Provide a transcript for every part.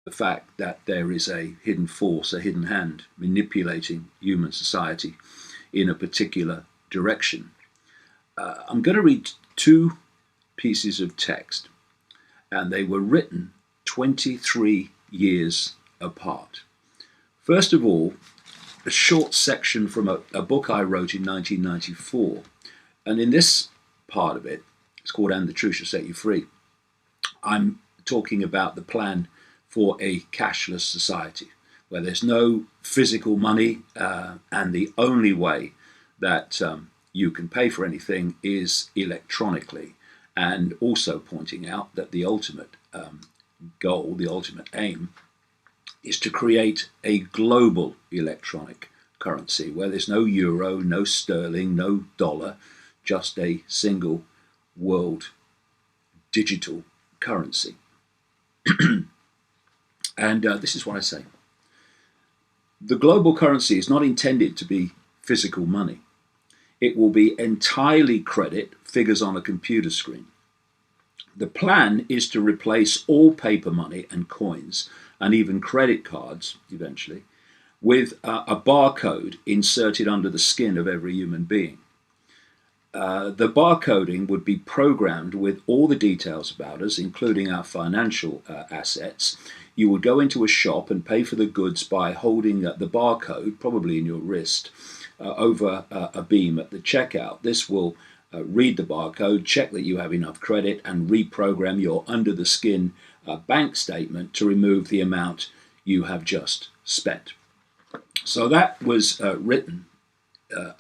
the fact that there is a hidden force, a hidden hand manipulating human society in a particular direction. I'm going to read two pieces of text, and they were written 23 years apart. First of all, a short section from a book I wrote in 1994. And in this part of it, it's called And the Truth Shall Set You Free. I'm talking about the plan for a cashless society where there's no physical money, and the only way that you can pay for anything is electronically. And also pointing out that the ultimate goal, the ultimate aim, is to create a global electronic currency where there's no euro, no sterling, no dollar, just a single world digital currency. And this is what I say. The global currency is not intended to be physical money. It will be entirely credit, figures on a computer screen. The plan is to replace all paper money and coins, and even credit cards eventually, with a barcode inserted under the skin of every human being. The barcoding would be programmed with all the details about us, including our financial assets. You would go into a shop and pay for the goods by holding the barcode, probably in your wrist, over a beam at the checkout. This will read the barcode, check that you have enough credit, and reprogram your under-the-skin bank statement to remove the amount you have just spent. So that was written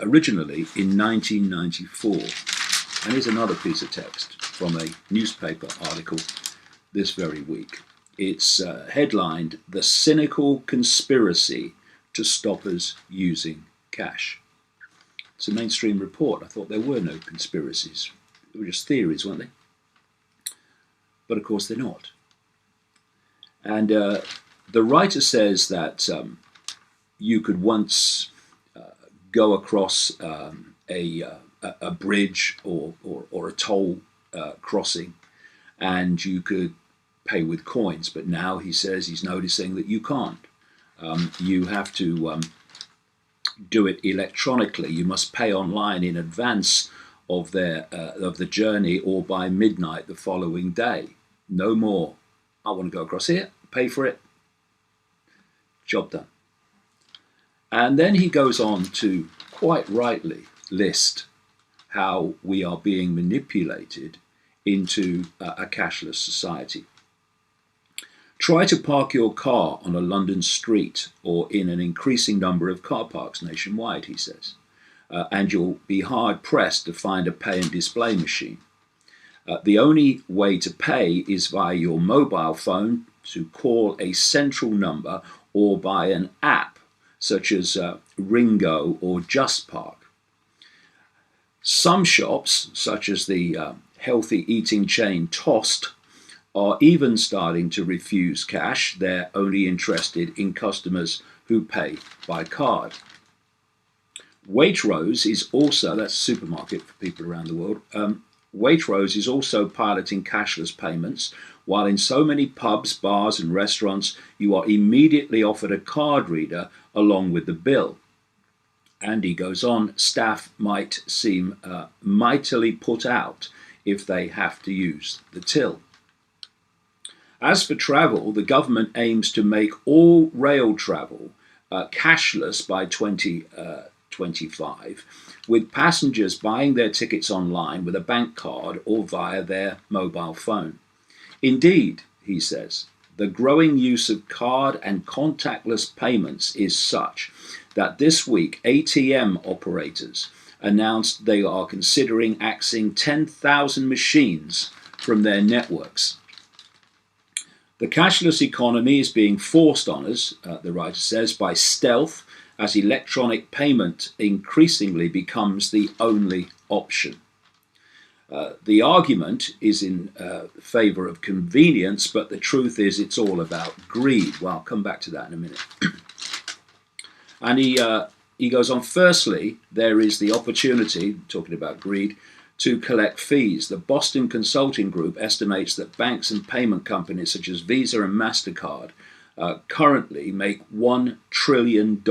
originally in 1994. And here's another piece of text from a newspaper article this very week. It's headlined, "The Cynical Conspiracy to Stop Us Using Cash." It's a mainstream report. I thought there were no conspiracies. They were just theories, weren't they? But of course they're not. And the writer says that you could once go across a bridge or a toll crossing, and you could pay with coins. But now he says he's noticing that you can't. You have to do it electronically. You must pay online in advance of the journey, or by midnight the following day. No more, I want to go across here, pay for it, job done. And then he goes on to quite rightly list how we are being manipulated into a cashless society. Try to park your car on a London street or in an increasing number of car parks nationwide, he says, and you'll be hard pressed to find a pay and display machine. The only way to pay is via your mobile phone, to call a central number, or by an app such as Ringo or Just Park. Some shops, such as the healthy eating chain Toast, are even starting to refuse cash. They're only interested in customers who pay by card. Waitrose is also, that's a supermarket for people around the world, Waitrose is also piloting cashless payments, while in so many pubs, bars and restaurants you are immediately offered a card reader along with the bill. And he goes on, staff might seem mightily put out if they have to use the till. As for travel, the government aims to make all rail travel cashless by 2025, with passengers buying their tickets online with a bank card or via their mobile phone. Indeed, he says, the growing use of card and contactless payments is such that this week ATM operators announced they are considering axing 10,000 machines from their networks. The cashless economy is being forced on us, the writer says, by stealth, as electronic payment increasingly becomes the only option. The argument is in favour of convenience, but the truth is it's all about greed. Well, I'll come back to that in a minute. And he goes on, firstly, there is the opportunity, talking about greed, to collect fees. The Boston Consulting Group estimates that banks and payment companies such as Visa and MasterCard currently make $1 trillion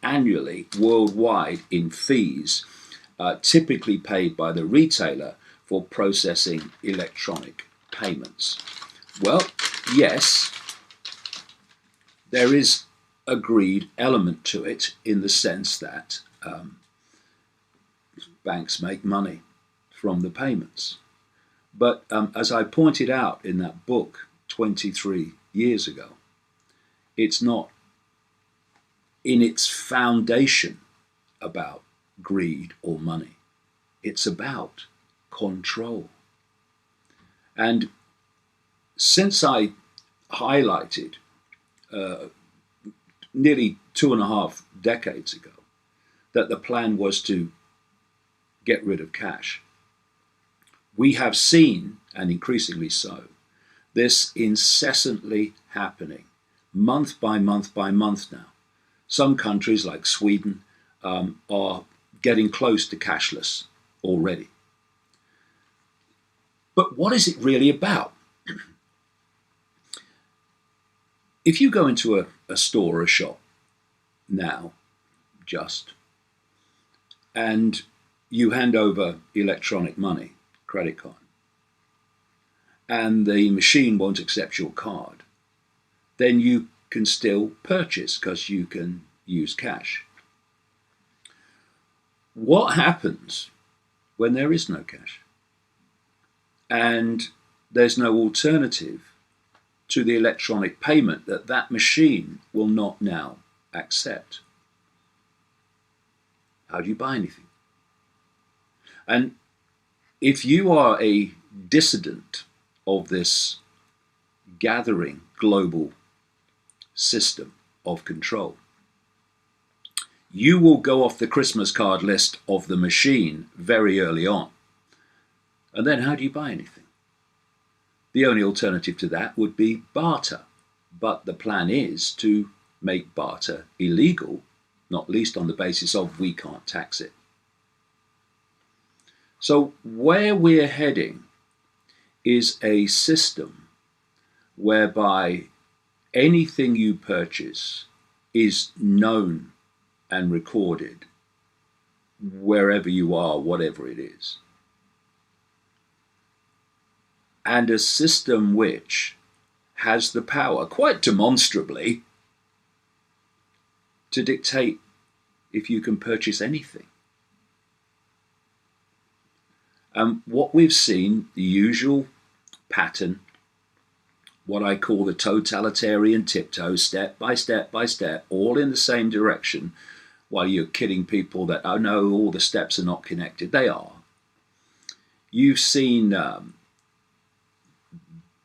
annually worldwide in fees, typically paid by the retailer for processing electronic payments. Well, yes, there is a greed element to it in the sense that banks make money from the payments. But as I pointed out in that book 23 years ago, it's not in its foundation about greed or money. It's about control. And since I highlighted nearly 2.5 decades ago that the plan was to get rid of cash, we have seen, and increasingly so, this incessantly happening month by month by month now. Some countries like Sweden are getting close to cashless already. But what is it really about? If you go into a store or a shop now, and you hand over electronic money, credit card, and the machine won't accept your card, then you can still purchase because you can use cash. What happens when there is no cash and there's no alternative to the electronic payment that machine will not now accept? How do you buy anything? And if you are a dissident of this gathering global system of control, you will go off the Christmas card list of the machine very early on. And then how do you buy anything? The only alternative to that would be barter. But the plan is to make barter illegal, not least on the basis of we can't tax it. So where we're heading is a system whereby anything you purchase is known and recorded wherever you are, whatever it is. And a system which has the power, quite demonstrably, to dictate if you can purchase anything. What we've seen, the usual pattern, what I call the totalitarian tiptoe, step by step by step, all in the same direction, while you're kidding people that, oh no, all the steps are not connected. They are. You've seen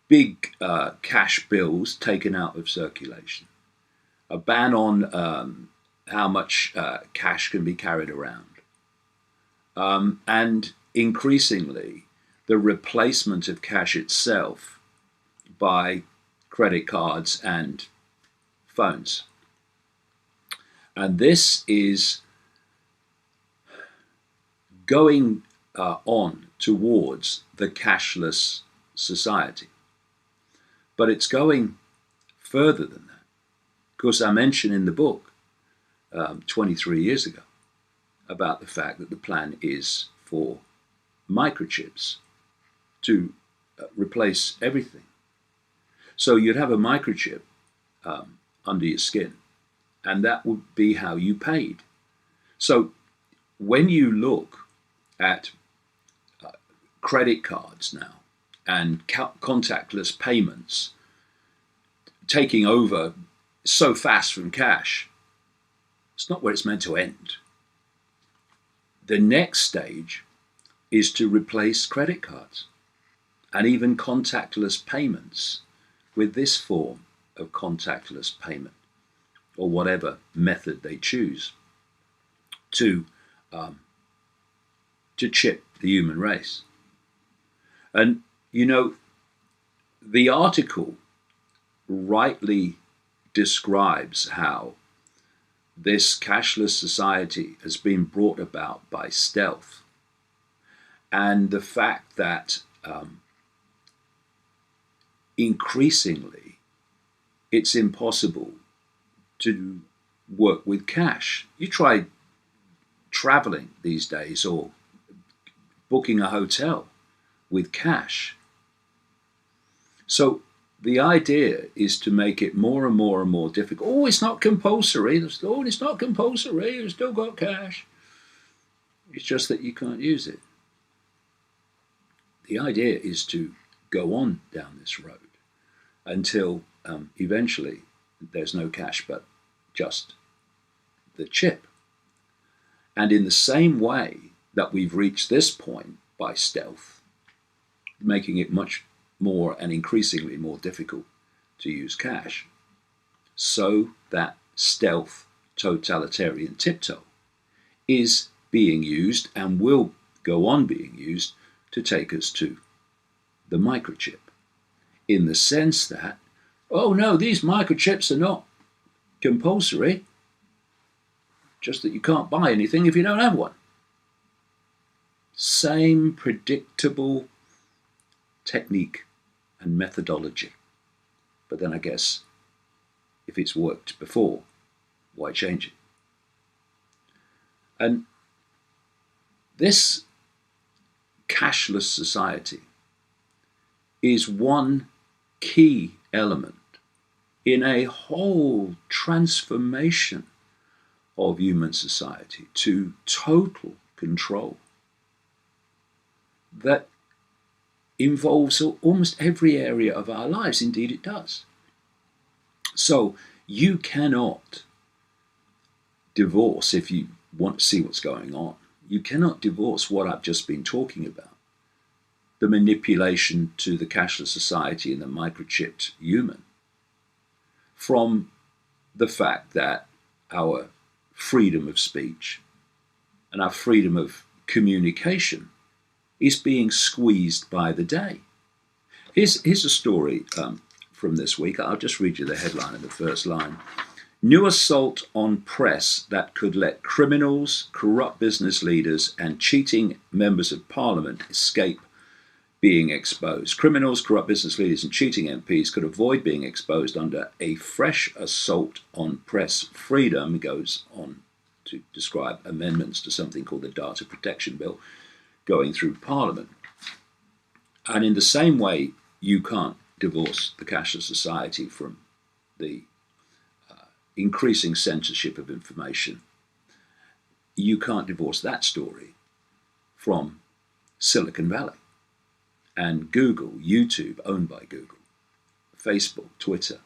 big cash bills taken out of circulation, a ban on how much cash can be carried around, and increasingly the replacement of cash itself by credit cards and phones. And this is going on towards the cashless society. But it's going further than that. Of course, I mentioned in the book 23 years ago about the fact that the plan is for microchips to replace everything. So you'd have a microchip under your skin, and that would be how you paid. So when you look at credit cards now and contactless payments taking over so fast from cash, it's not where it's meant to end. The next stage is to replace credit cards and even contactless payments with this form of contactless payment, or whatever method they choose to chip the human race. And you know, the article rightly describes how this cashless society has been brought about by stealth, and the fact that increasingly it's impossible to work with cash. You try traveling these days or booking a hotel with cash. So the idea is to make it more and more and more difficult. Oh, it's not compulsory. Oh, it's not compulsory. You've still got cash. It's just that you can't use it. The idea is to go on down this road until eventually there's no cash but just the chip. And in the same way that we've reached this point by stealth, making it much more and increasingly more difficult to use cash, so that stealth totalitarian tiptoe is being used and will go on being used to take us to the microchip, in the sense that, oh no, these microchips are not compulsory, just that you can't buy anything if you don't have one. Same predictable technique and methodology. But then I guess if it's worked before, why change it? And this cashless society is one key element in a whole transformation of human society to total control that involves almost every area of our lives. Indeed, it does. So you cannot divorce, if you want to see what's going on, you cannot divorce what I've just been talking about, the manipulation to the cashless society and the microchipped human, from the fact that our freedom of speech and our freedom of communication is being squeezed by the day. Here's a story from this week. I'll just read you the headline in the first line. New assault on press that could let criminals, corrupt business leaders, and cheating members of parliament escape being exposed. Criminals, corrupt business leaders, and cheating MPs could avoid being exposed under a fresh assault on press freedom. He goes on to describe amendments to something called the Data Protection Bill going through Parliament. And in the same way, you can't divorce the cashless society from the increasing censorship of information. You can't divorce that story from Silicon Valley and Google, YouTube, owned by Google, Facebook, Twitter,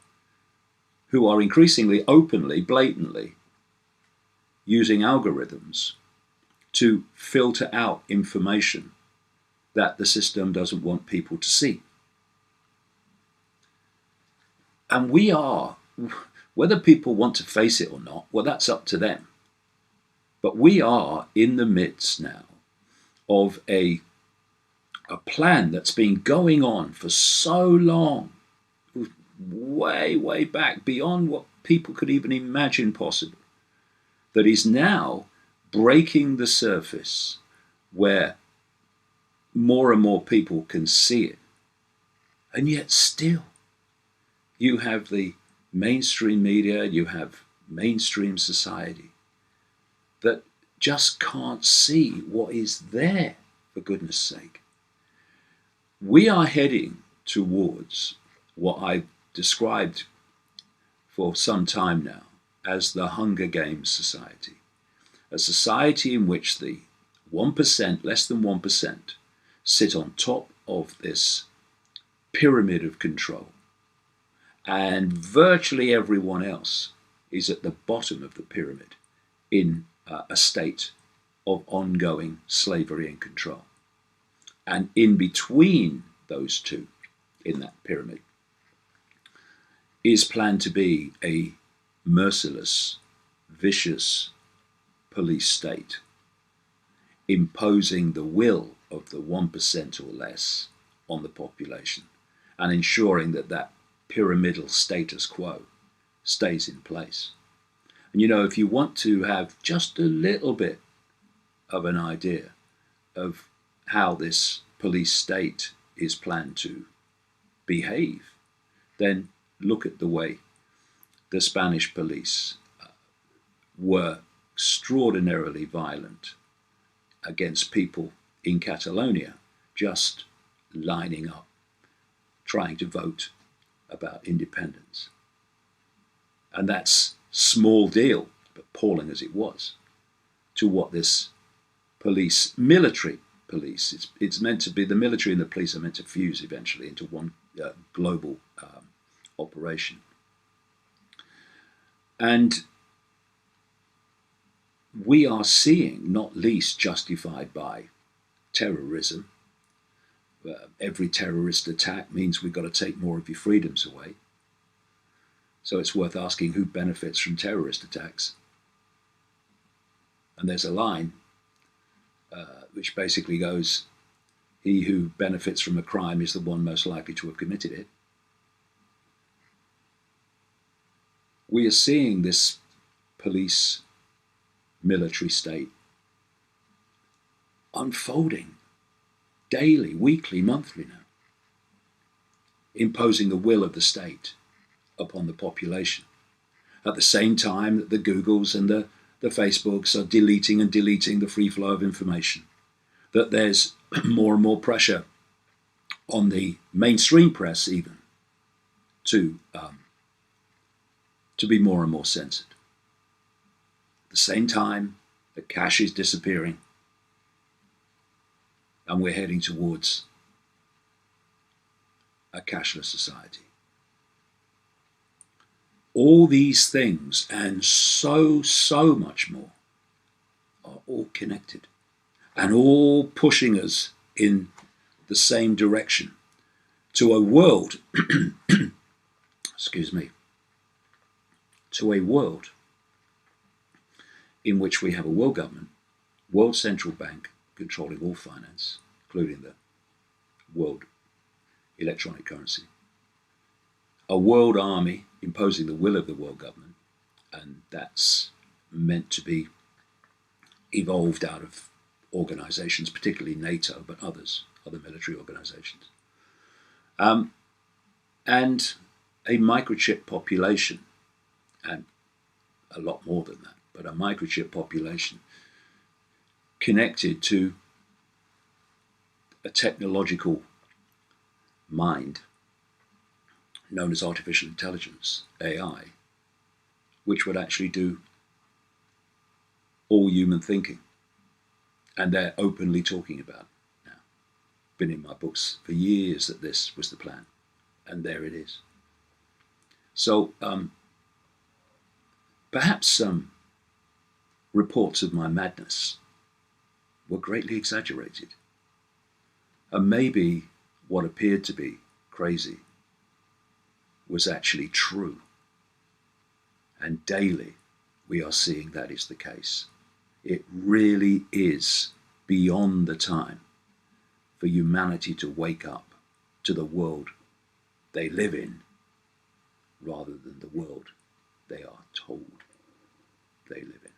who are increasingly openly, blatantly using algorithms to filter out information that the system doesn't want people to see. And we are, whether people want to face it or not, well, that's up to them. But we are in the midst now of a plan that's been going on for so long, way, way back, beyond what people could even imagine possible, that is now breaking the surface where more and more people can see it. And yet still, you have the mainstream media, you have mainstream society that just can't see what is there, for goodness sake. We are heading towards what I've described for some time now as the Hunger Games society, a society in which the 1%, less than 1%, sit on top of this pyramid of control, and virtually everyone else is at the bottom of the pyramid in a state of ongoing slavery and control. And in between those two, in that pyramid, is planned to be a merciless, vicious police state, imposing the will of the 1% or less on the population and ensuring that that pyramidal status quo stays in place. And you know, if you want to have just a little bit of an idea of how this police state is planned to behave, then look at the way the Spanish police were extraordinarily violent against people in Catalonia just lining up, trying to vote about independence. And that's small deal, appalling as it was, to what this police, military police, it's meant to be, the military and the police are meant to fuse eventually into one global operation. And we are seeing, not least justified by terrorism, every terrorist attack means we've got to take more of your freedoms away. So it's worth asking who benefits from terrorist attacks. And there's a line which basically goes, he who benefits from a crime is the one most likely to have committed it. We are seeing this police military state unfolding daily, weekly, monthly now, imposing the will of the state upon the population. At the same time that the Googles and the Facebooks are deleting the free flow of information, that there's more and more pressure on the mainstream press even to be more and more censored. At the same time, the cash is disappearing and we're heading towards a cashless society. All these things and so much more are all connected and all pushing us in the same direction to a world, excuse me, to a world in which we have a world government, world central bank controlling all finance, including the world electronic currency, a world army imposing the will of the world government, and that's meant to be evolved out of organizations, particularly NATO, but other military organizations. And a microchip population, and a lot more than that, but a microchip population connected to a technological mind known as artificial intelligence, AI, which would actually do all human thinking. And they're openly talking about it now. Been in my books for years that this was the plan, and there it is. So perhaps some reports of my madness were greatly exaggerated, and maybe what appeared to be crazy was actually true. And daily we are seeing that is the case. It really is beyond the time for humanity to wake up to the world they live in rather than the world they are told they live in.